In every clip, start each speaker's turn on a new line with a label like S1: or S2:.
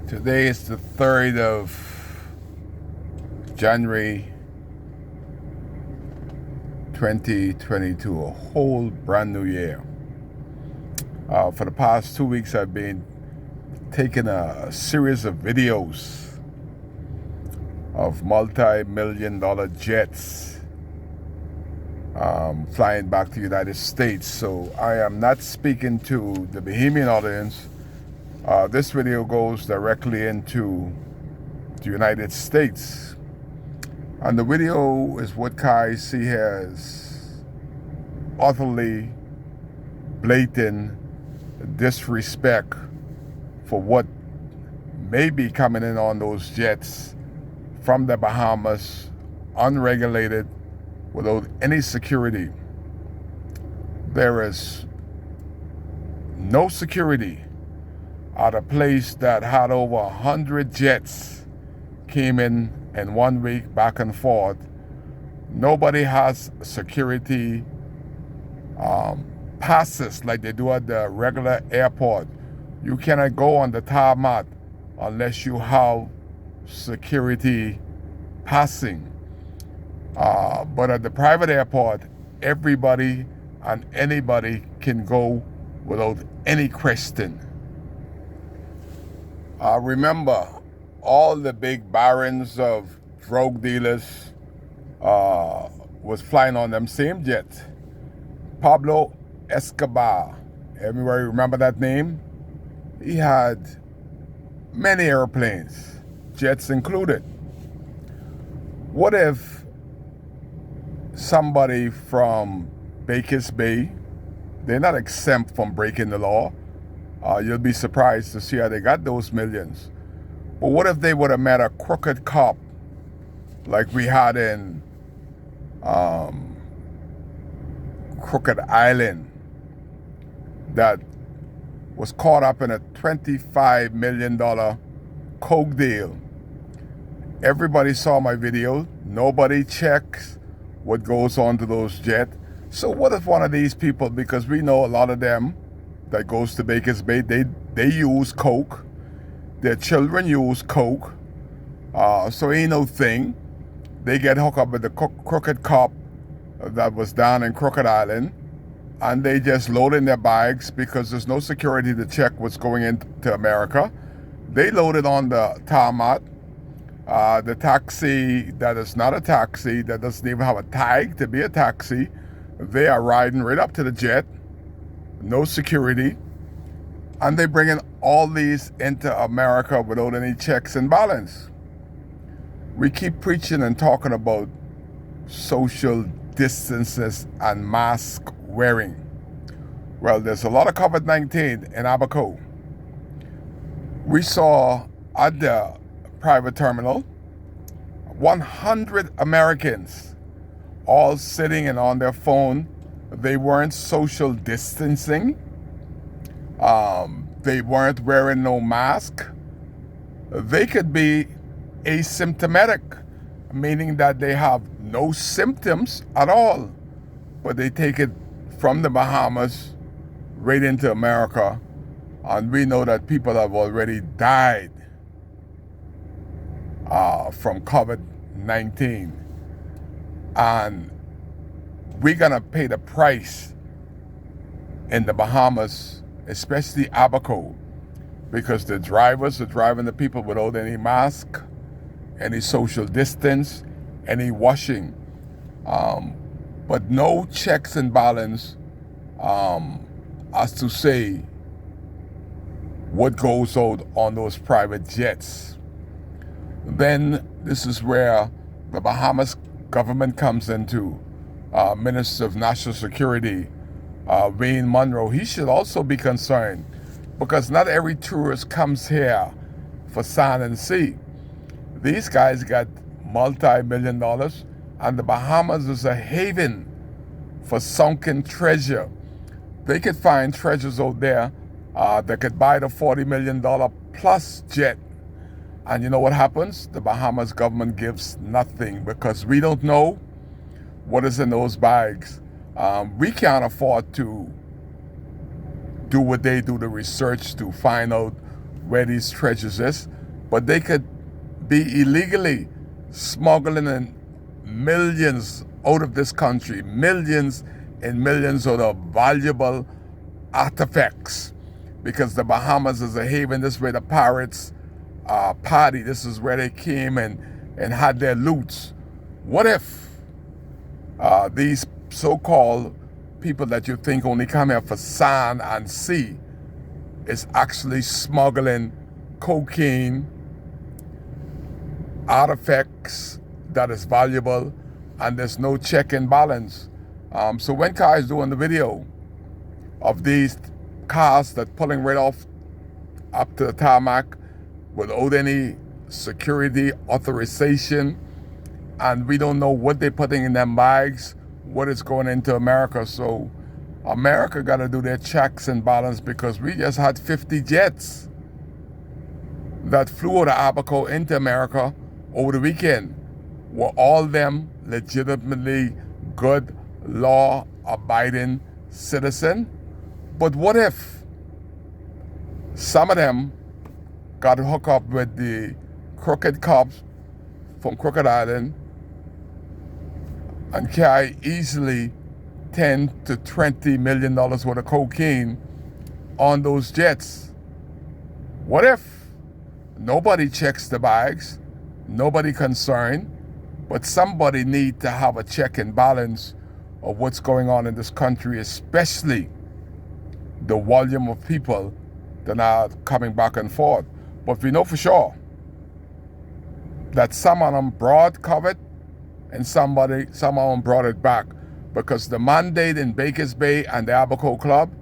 S1: Today is the 3rd of January 2022, a whole brand new year. For the past 2 weeks, I've been taking a series of videos of multi-million-dollar jets flying back to the United States. So I am not speaking to the Bahamian audience. This video goes directly into the United States. And the video is what Kai see as utterly blatant disrespect for what may be coming in on those jets from the Bahamas, unregulated, without any security. There is no security at a place that had over 100 jets came in 1 week back and forth. Nobody has security passes like they do at the regular airport. You cannot go on the tarmac unless you have security passing. But at the private airport, everybody and anybody can go without any question. Remember, all the big barons of drug dealers was flying on them same jets. Pablo Escobar, everybody remember that name? He had many airplanes, jets included. What if somebody from Baker's Bay, they're not exempt from breaking the law. You'll be surprised to see how they got those millions. But what if they would have met a crooked cop like we had in Crooked Island that was caught up in a $25 million coke deal? Everybody saw my video. Nobody checks what goes on to those jets. So what if one of these people, because we know a lot of them that goes to Baker's Bay, they use coke. Their children use coke. So ain't no thing. They get hooked up with the crooked cop that was down in Crooked Island, and they just load in their bags because there's no security to check what's going into America. They load it on the tarmac. The taxi that is not a taxi, that doesn't even have a tag to be a taxi, they are riding right up to the jet, no security, and they bring in all these into America without any checks and balance. We keep preaching and talking about social distances and mask wearing. Well, there's a lot of COVID-19 in Abaco. We saw at the private terminal 100 Americans all sitting and on their phone. They weren't social distancing. They weren't wearing no mask. They could be asymptomatic, meaning that they have no symptoms at all, but they take it from the Bahamas right into America, and we know that people have already died from COVID-19, and we're gonna pay the price in the Bahamas, especially Abaco, because the drivers are driving the people without any mask, any social distance, any washing, but no checks and balance as to say what goes out on those private jets. Then this is where the Bahamas government comes into. Minister of National Security, Wayne Monroe, he should also be concerned, because not every tourist comes here for sand and sea. These guys got multi-million dollars, and the Bahamas is a haven for sunken treasure. They could find treasures out there that could buy the $40 million plus jet. And you know what happens? The Bahamas government gives nothing, because we don't know what is in those bags. We can't afford to do what they do, the research to find out where these treasures is. but they could be illegally smuggling in millions out of this country, millions and millions of the valuable artifacts, because the Bahamas is a haven. This is where the pirates party. This is where they came and had their loots. What if these so-called people that you think only come here for sand and sea is actually smuggling cocaine, artifacts that is valuable, and there's no check and balance? So when Kai is doing the video of these cars that pulling right off up to the tarmac without any security authorization, and we don't know what they're putting in them bags, what is going into America. So America got to do their checks and balance, because we just had 50 jets that flew out of Abaco into America over the weekend. Were all them legitimately good, law-abiding citizen? But what if some of them got hooked up with the crooked cops from Crooked Island and carry easily $10 to $20 million worth of cocaine on those jets? What if nobody checks the bags, nobody concerned, but somebody need to have a check and balance of what's going on in this country, especially the volume of people that are coming back and forth? But we know for sure that some of them brought COVID and some of them brought it back, because the mandate in Bakers Bay and the Abaco Club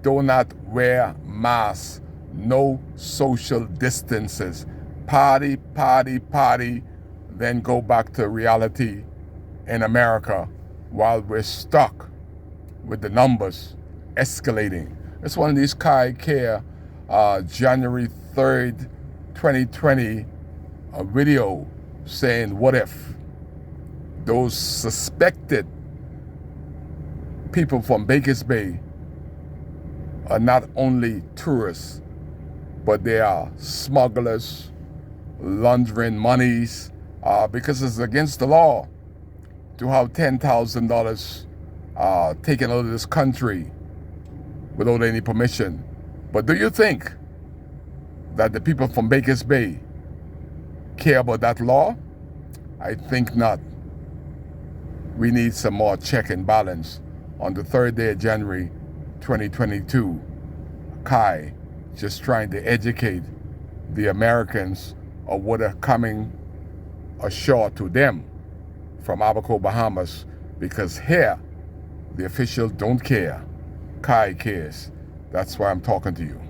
S1: do not wear masks, no social distances, party, party, party, then go back to reality in America while we're stuck with the numbers escalating. It's one of these Kai Care January 3rd, 2020 video saying, what if those suspected people from Bakers Bay are not only tourists, but they are smugglers, laundering monies, because it's against the law to have $10,000 taken out of this country without any permission. But do you think that the people from Bakers Bay care about that law? I think not. We need some more check and balance. On the 3rd day of January 2022, Kai just trying to educate the Americans of what are coming ashore to them from Abaco, Bahamas, because here the officials don't care. Kai cares. That's why I'm talking to you.